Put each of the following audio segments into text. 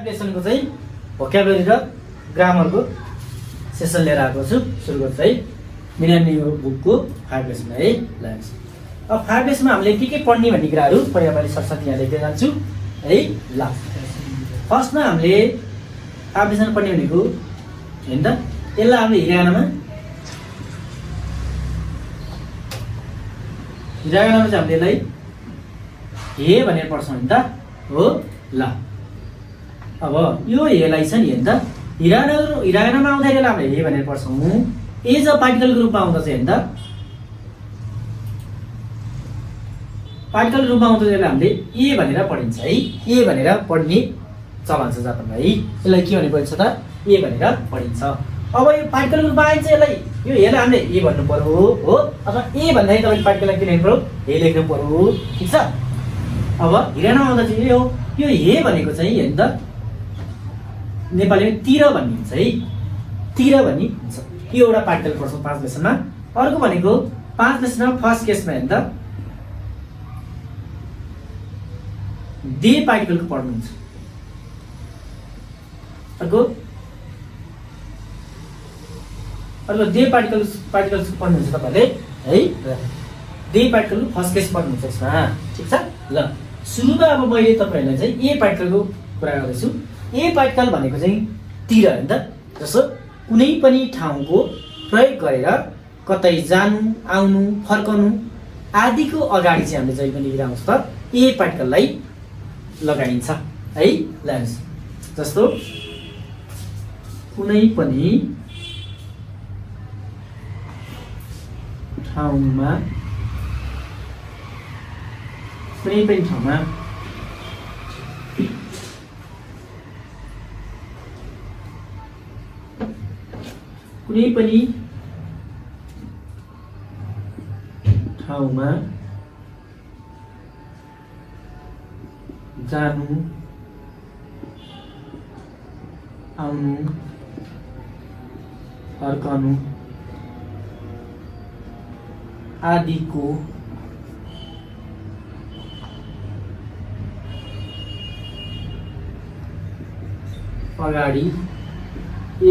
5 लेसनको चाहिँ भोक्याबुलरी र ग्रामरको सेसन लिएर आएको छु। सुरु गर्छु है। मेरो यो बुकको 5 लेसन है। ल अब 5 लेसनमा हामीले के पढ्ने भन्ने कुराहरू पहिला सरसरी यहाँ लेख्दै जान्छु है। ल फर्स्टमा हामीले 5 लेसन पढ्ने भनेको हैन त, यसलाई हामीले हिरागनामा चाहिँ हामीले यसलाई हे भनेर पढ्छौँ नि त हो। ल अब यो हेलाई छ नि हैन त, हिरागनामा आउँदाखेरि हामीले हे भनेर पढ्छौँ। एज अ पार्टिकलको रूपमा आउँदा चाहिँ हैन त, पार्टिकल रूपमा आउँदा चाहिँ हामीले ए भनेर पढिन्छ है। ए भनेर पढ्ने चलन छ जापानमा है। यसलाई के भने पढिन्छ त, ए भनेर पढिन्छ। अब यो पार्टिकल रूपमा आइन्छ, यसलाई यो हेलाई हामीले ए भन्नु पर्यो हो, अथवा ए भन्दाखेरि तपाईले पार्टिकललाई के लेख्नु पर्यो, हे लेख्नु पर्यो। ठीक छ। अब हिरागनामा आउँदा चाहिँ यो यो हे भनेको चाहिँ हैन त, नेपालीमा तिर भन्ने हुन्छ है। तिर भन्ने हुन्छ। यो एउटा पार्टिकल पढ्छौँ 5 लेसनमा। अर्को भनेको 5 लेसनमा फर्स्ट केसमा हैन त दे पार्टिकलको पढ्नुहुन्छ। अर्को दे पार्टिकल्स पढ्नुहुन्छ तपाईले है। दे पार्टिकलको फर्स्ट केस पढ्नुहुन्छ यसमा। ठीक छ। ल सुरुमा अब मैले तपाईहरुलाई चाहिँ ए पार्टिकलको कुरा गर्दैछु। ए पार्टिकल भनेको चाहिँ तिर हैन त, जस्तो कुनै पनि ठाउँको प्रयोग गरेर कतै जानु, आउनु, फर्कनु आदिको अगाडि चाहिँ हामीले जहिले पनि लिइराउँछ त ए पार्टिकललाई लगाइन्छ है। लाइन्स जस्तो कुनै पनि ठाउँमा कुनै पनि ठाउँमा जानु, आउनु, फर्कनु आदिको अगाडि ए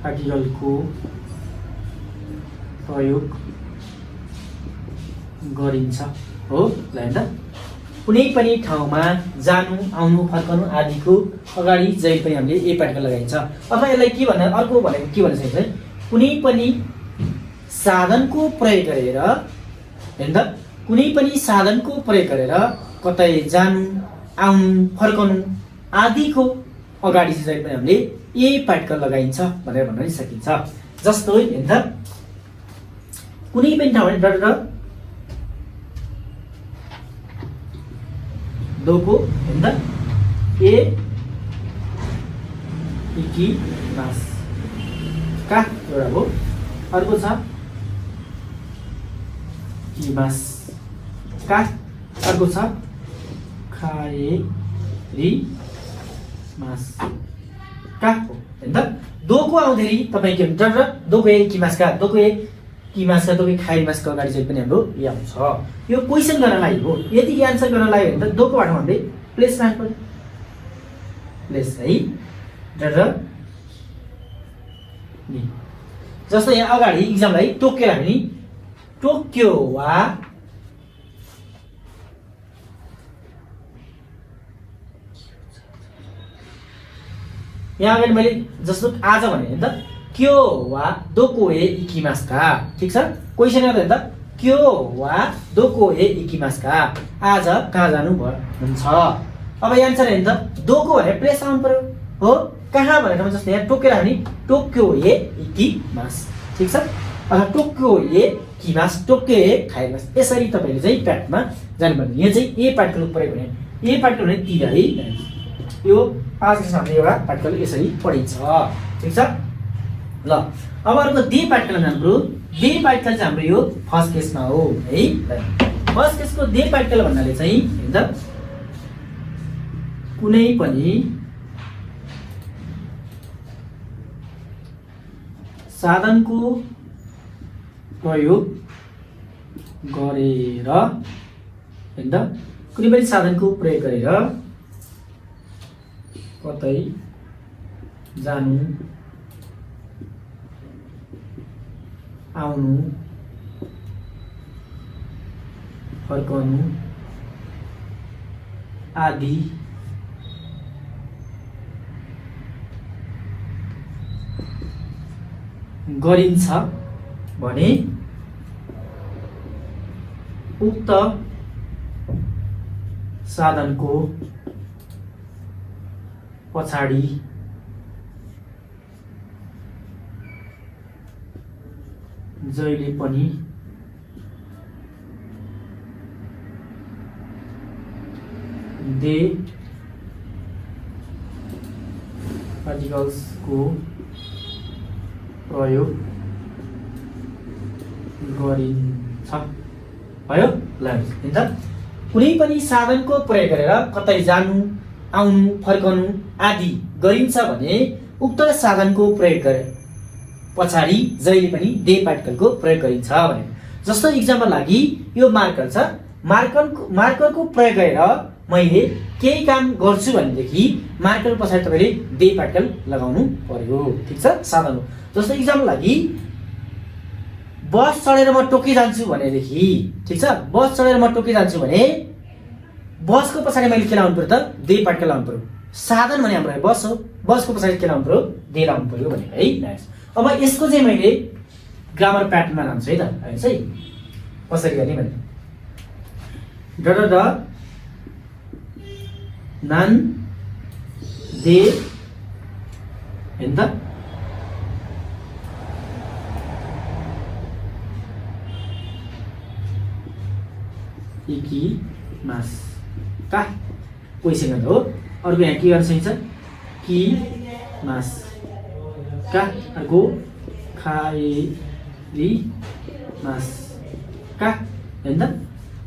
पार्टिकलको प्रयोग गरिन्छ हो। ल हैन त, कुनै पनि ठाउँमा जानु, आउनु, फर्कनु आदिको अगाडि जहिले पनि हामीले ए पार्टिकल लगाइन्छ। अथवा यसलाई के भन्दा अर्को भनेको के भन्छ भने कुनै पनि साधनको प्रयोग गरेर हैन त, कुनै पनि साधनको प्रयोग गरेर कतै जानु, आउनु, फर्कनु आदिको अगाडि चाहिँ जहिले पनि हामीले ए पार्टिकल लगाइन्छ भनेर भन्न सकिन्छ। जस्तो हैन त, कुनै पनि ठाउँमा डट दोको हैन त ए इकिमास का एउटा हो। अर्को छ किमास का, अर्को छ खाएरिमास का हो हैन त। दोको आउँदाखेरि तपाईँ के हुन्छ र दोको ए किमास का, दोको ए किमास का, दोको खाएरिमासको अगाडि चाहिँ पनि हाम्रो ए आउँछ। यो क्वेसन गर्नलाई हो। यदि एन्सर गर्नलाई हो भने त दोको बाटोमा हामीले प्लेस राख्नु पर्यो। प्लेस है र नि। जस्तो यहाँ अगाडि इक्जामलाई टोक्यो राख्यो नि, टोक्यो वा यहाँ अगाडि मैले जस्तो आज भने हैन त क्यो वा दोको ए इकिमास्का। ठीक छ। क्वेसन गर्दा हैन त क्यो वा दोको ए इकिमास्का, आज कहाँ जानु हुन्छ। अब एन्सर हैन त दोको भने प्लेस आउनु पर्यो हो। कहाँ भनेर जस्तो यहाँ टोक्यो राख्यो नि, टोक्यो ए इकिमास। ठीक छ। अथवा टोक्यो ए किमास, टोक्यो ए खाएमास, यसरी तपाईले चाहिँ प्याटमा जानुपर्ने। यहाँ चाहिँ ए पार्टिकल प्रयोग भने ए पार्टिकल भने तिर है। यो 5 लेसनमा हामीले एउटा पार्टिकल यसरी पढिन्छ। ठीक छ। ल अब अर्को दे पार्टिकल हाम्रो दे पार्टिकल चाहिँ हाम्रो यो फर्स्ट केसमा हो है। फर्स्ट केसको दे पार्टिकल भन्नाले चाहिँ हैन त कुनै पनि साधनको प्रयोग गरेर हैन त कुनै पनि साधनको प्रयोग गरेर कतै जानु आउनु फर्कनु आदि गरिन्छ भने उक्त साधनको पछाडि जहिले पनि दे पार्टिकल्सको प्रयोग गरिन्छ भयो। ल हेर्दा कुनै पनि साधनको प्रयोग गरेर कतै जानु आउनु फर्कनु आदि गरिन्छ भने उक्त साधनको प्रयोग गरे पछाडि जहिले पनि दे पार्टिकलको प्रयोग गरिन्छ भने। जस्तो इक्जाम्पल लागि यो मार्कर छ, मार्करको प्रयोग गरेर मैले केही काम गर्छु भनेदेखि मार्कर पछाडि तपाईले दे पार्टिकल लगाउनु पर्यो। ठीक छ, साधन हो। जस्तो इक्जाम्पल लागि बस चढेर म टोकी जान्छु भनेदेखि, ठीक छ, बस चढेर म टोकी जान्छु भने बसको पछाडि मैले के लाउनु पर्यो त दे पार्टिकल लाउनु पर्यो। साधन भने हाम्रो बस हो, बसको पछाडि के लाउनु पर्यो दे लाउनु पर्यो भने है। नाइस। अब यसको चाहिँ मैले ग्रामर प्याटर्नमा लान्छु है त। हेर्नुस् है कसरी गर्ने भने ड नान दे हेर्नु त इकी मास का क्वेसन हो। अर्को यहाँ के गर्न सकिन्छ कि मास का, अर्को खाएरी मास का हैन त।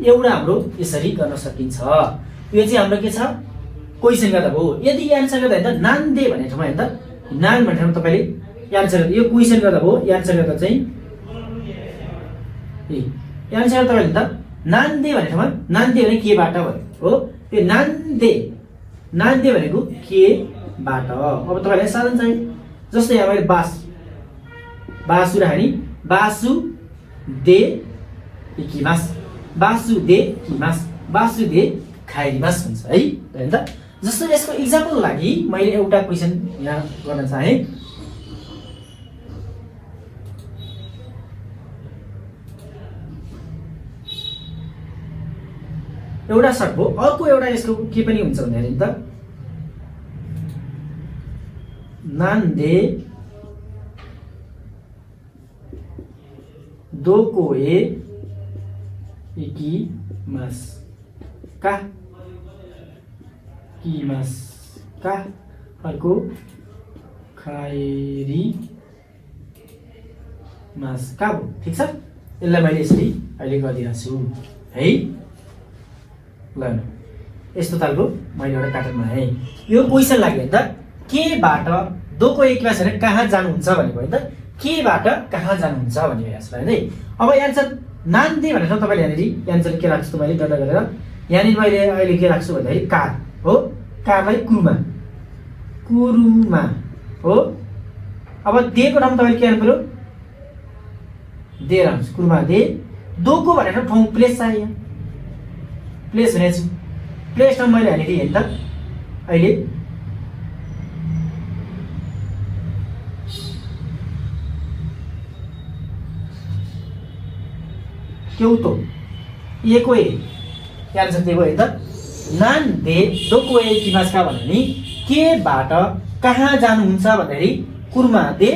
एउटा हाम्रो यसरी गर्न सकिन्छ। यो चाहिँ हाम्रो के छ क्वेसन गर्दा हो। यदि एन्सर गर्दा हैन नान दे भन्ने ठाउँमा हैन त नान भन्ने ठाउँमा तपाईले एन्सर गर्दा यो क्वेसन गर्दा हो। एन्सर गर्दा चाहिँ एन्सर तपाईले त नान दे भन्ने ठाउँमा नान दे भने केबाट भयो हो। यो नान दे भनेको केबाट। अब तपाईलाई साधन चाहिँ जस्तै यहाँ मैले बासु राखेँ नि, बासु दे इकिमास, बासु दे किमास, बासु दे खाइरिमास हुन्छ है। हैन त। जस्तो यसको एक्जाम्पल लागि मैले एउटा क्वेसन यहाँ गर्न चाहे। एउटा सर्ट हो। अर्को एउटा यसको के पनि हुन्छ भने हेर्नु त नान दे दो कोए इकिमास का किमास का, अर्को खाएरी मास का हो। ठीक छ, यसलाई मैले यसरी अहिले गरिदिएको छु है। ल यस्तो खालको मैले एउटा प्याटर्नमा आएँ। यो क्वेसन लाग्यो नि त केबाट दोको इकिमास भने कहाँ जानुहुन्छ भनेको होइन त, केबाट कहाँ जानुहुन्छ भन्ने यसलाई है। अब एन्सर नान दे भनेर तपाईले यहाँनिर एन्सर के राख्छु त मैले डटा गरेर यहाँनिर मैले अहिले के राख्छु भन्दाखेरि कार हो। कारलाई कुरुमा हो। अब देको ठाउँमा तपाईले के गर्नु पर्यो दे राख्छु, कुरुमा दे। दोको भनेर ठाउँ प्लेस चाहियो, प्लेस भनेको छु। प्लेस ठाउँ मैले यहाँनिर हेर्नु त अहिले क्योतो एको ए एन्सर दिएको है त नान दे दोको ए किमास का भन्ने नि केबाट कहाँ जानुहुन्छ भन्दाखेरि कुर्मा दे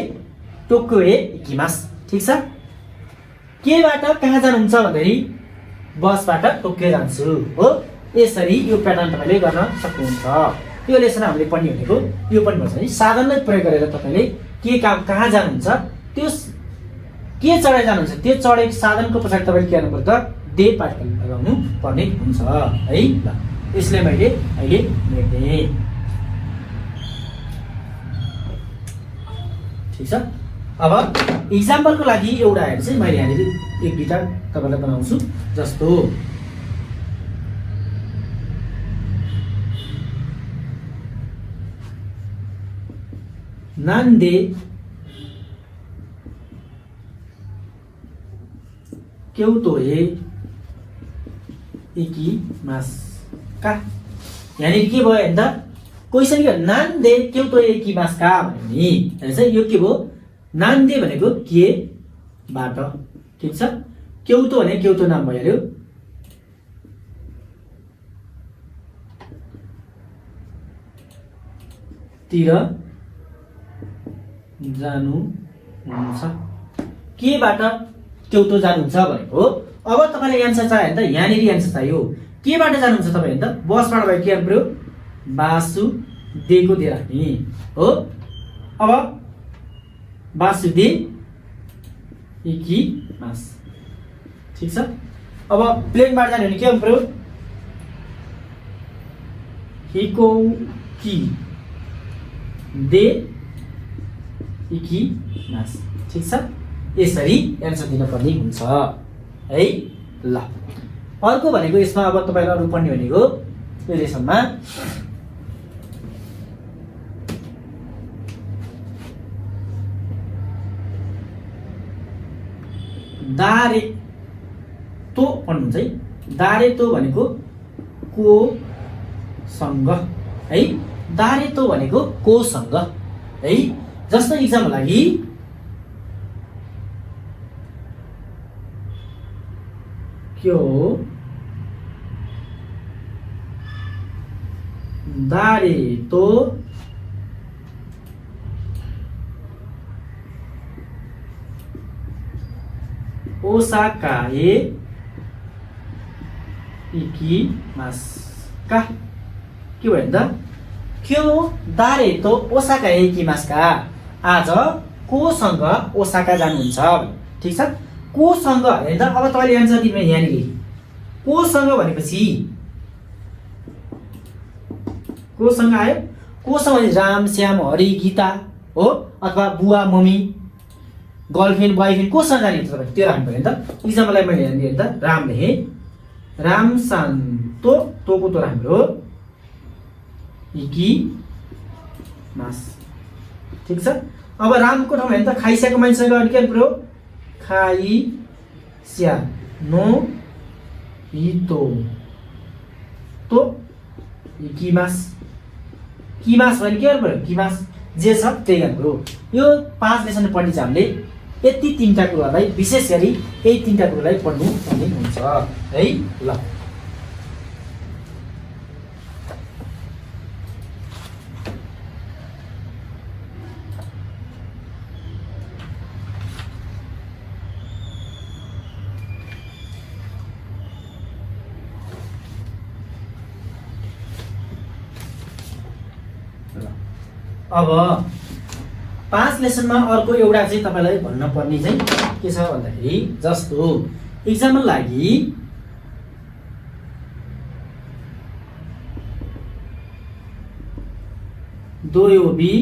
टोको ए किमास। ठीक छ, केबाट कहाँ जानुहुन्छ भन्दाखेरि बसबाट टोकियो जान्छु हो। यसरी यो प्याटर्न तपाईले गर्न सक्नुहुन्छ। यो लेसन हामीले पढ्ने भनेको यो पनि भन्छ नि साधनलाई प्रयोग गरेर तपाईले के काम कहाँ जानुहुन्छ त्यो के चढाइ जानुहुन्छ त्यो चढेको साधनको पछाडि तपाईले के गर्नु पर्छ दे पार्टिकल लगाउनु पर्ने हुन्छ है। ल यसले मैले अहिले लेख्दै। ठीक छ, अब एक्जाम्पलको लागि एउटा हेर्नु चाहिँ मैले यहाँनिर एक दुईटा तपाईलाई बनाउँछु। जस्तो नान्दे क्योतोए इकिमास्का। यहाँनिर के भयो भने त क्वेसन के नान्दे क्योतोए इकिमास्का भन्यो नि हैन यो के भयो नान्दे भनेको के बाट ठीक छ क्योतो भने क्योतो नाम भइहाल्यो तिर जानु हुन्छ के बाट क्योतो जानुहुन्छ भनेको अब तपाईलाई आन्सर चाहियो भने त यहाँनिर आन्सर चाहियो के बाट जानुहुन्छ तपाई भने त बसबाट भयो के गर्नु पर्यो वासुदेवको दे राख्ने हो अब वासुदेव इकिमास ठीक छ अब प्लेनबाट जाने भने के गर्नु पर्यो हिकोकी दे इकिमास ठीक छ यसरी एन्सर दिन पर्ने हुन्छ है ल अर्को भनेको यसमा अब तपाईलाई अरु पढ्ने भनेको यो लेसनमा दारे तो पढ्नुहुन्छ है दारे तो भनेको को सँग है दारे तो भनेको को सँग है जस्तो इक्जामको लागि क्यो दारे तो ओसाकाए इकिमास्का के भयो त क्यो दारे तो ओसाकाए इकिमास्का आज कोसँग ओसाका जानुहुन्छ ठीक छ कोसँग हैन त अब तपाईले एन्सर दिनु यहाँनिर कोसँग भनेपछि कोसँग आयो कोसँग भने राम श्याम हरि गीता हो अथवा बुवा मम्मी गर्लफ्रेन्ड बोयफ्रेन्ड कोसँग जाने हुन्छ तपाईँ त्यो राख्नु पर्यो नि त इक्जाम्पललाई मैले हेर्ने त राम लेखेँ राम शान्तो तोको तो राम्रो इकी मास ठीक छ अब रामको ठाउँमा हेर्नु त खाइस्याको मान्छेसँग अनि के पर्यो खाइ स्या नो हितो तो इकिमास किमास भने के गर्नु पर्यो किमास जे छ त्यही गर्नु पर्यो यो 5 लेसन पढ्ने छ हामीले यति तीनटा कुरालाई विशेष गरी यही तीनटा कुरालाई पढ्नु पर्ने हुन्छ है ल अब 5 लेसनमा अर्को एउटा चाहिँ तपाईलाई भन्न पर्ने चाहिँ के छ भन्दाखेरि जस्तो एक्जामको लागि दोयोबी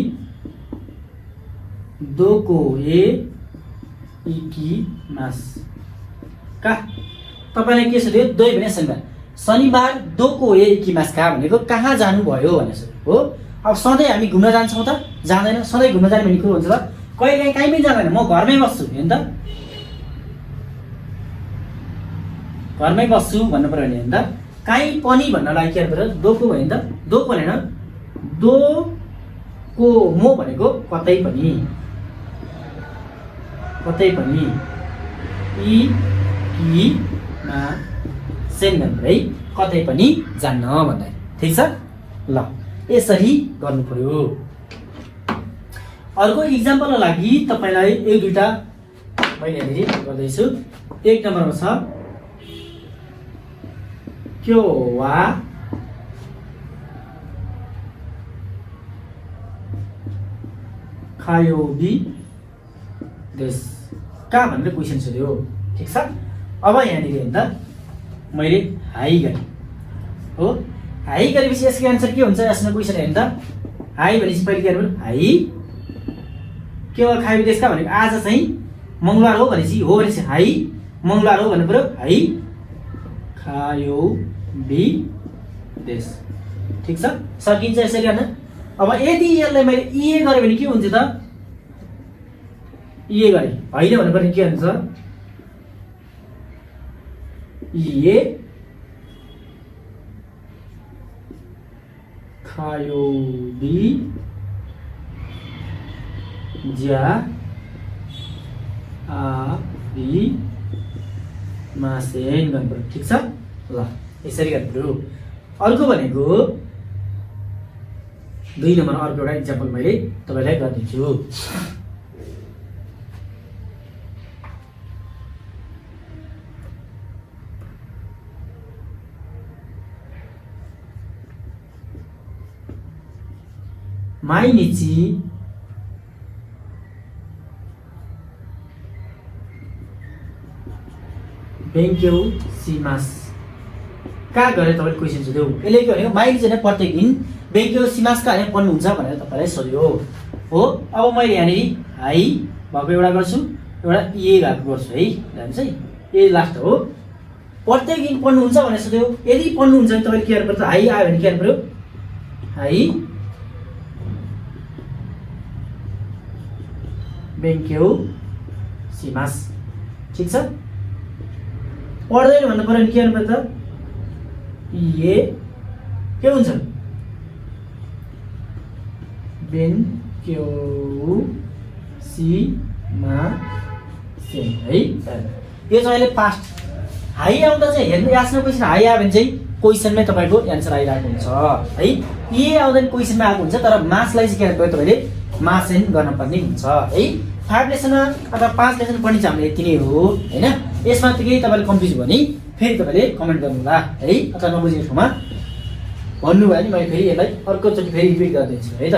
दोको ए इकिमास का तपाईलाई के सोध्यो दोई भने शनिबार दोको ए इकिमास का भनेको कहाँ जानु भयो भनेर सोध्यो हो अब सधैँ हामी घुम्न जान्छौँ त जाँदैन सधैँ घुम्न जाने भन्ने कुरो हुन्छ त कहिले काहीँ पनि जाँदैन म घरमै बस्छु हैन त घरमै बस्छु भन्नु पर्यो भने हैन त काहीँ पनि भन्नलाई के गर्छ दोको भयो नि त दोको भनेन दोको मो भनेको कतै पनि इ कि मा सेन है कतै पनि जान्न भन्दै ठीक छ ल यसरी गर्नु पर्यो अर्को एक्जाम्पलको लागि तपाईलाई एक दुईटा मैले यहाँनिर गर्दैछु 1 नम्बरमा छ क्यो वा खायोबी देश का भनेर क्वेसन सोध्यो ठीक छ अब यहाँनिर हेर्नु त मैले हाई गरेँ हो हाई गरेपछि यसको आन्सर के हुन्छ यसमा क्वेसन हेर्नु त हाई भनेपछि पहिले के गर्नु हाई के हो खायो देशका भनेको आज चाहिँ मंगलबार हो भनेपछि हो भनेपछि हाई मंगलबार हो भन्नु पर्यो हाई खायो बी देश ठीक छ सकिन्छ यसरी गर्न अब यदि यसलाई मैले इए गरेँ भने के हुन्छ त इए गरेँ होइन भन्नुपर्ने के हुन्छ इए खायो बी ज्या बी मासेन गर्नुपर्छ ठिक छ ल यसरी गर्नु अर्को भनेको 2 नम्बर अर्को एउटा इक्जाम्पल मैले तपाईलाई गर्दिन्छु माइनिची बेङ्क्यौ सिमास कहाँ गएर तपाईँले क्वेसन सोध्यो यसले के भनेको माइली चाहिँ प्रत्येक दिन बेङ्क्यौ सिमास कहाँ यहाँ पढ्नुहुन्छ भनेर तपाईँलाई सोध्यो हो अब मैले यहाँनिर हाई भएको एउटा गर्छु एउटा ए भएको गर्छु है जान्छ है ए लास्ट हो प्रत्येक दिन पढ्नुहुन्छ भनेर सोध्यो यदि पढ्नुहुन्छ भने तपाईँले के गर्नुपर्छ हाई आयो भने के गर्नु पर्यो हाई बेङ्क्यौ सिमास ठिक छ पढ्दैन भन्नु पर्यो भने के गर्नुपर्छ ए के हुन्छ बेङ्क्यौ सिमासेन है यो चाहिँ अहिले पास्ट हाई आउँदा चाहिँ हेर्नु आफ्नो क्वेसन हाई आयो भने चाहिँ क्वेसनमै तपाईँको एन्सर आइरहेको हुन्छ है ए आउँदा क्वेसनमा आएको हुन्छ तर मासलाई चाहिँ के गर्नु पर्यो तपाईँले मासेन गर्नुपर्ने हुन्छ है 5 लेसनमा अथवा 5 लेसन पढ्ने चाहिँ हामीले यति नै हो होइन यसमा केही तपाईँले कन्फ्युज भयो भने फेरि तपाईँले कमेन्ट गर्नुहोला है अथवा नबुझेको ठाउँमा भन्नुभयो भने मैले फेरि यसलाई अर्कोचोटि फेरि रिपिट गरिदिन्छु है त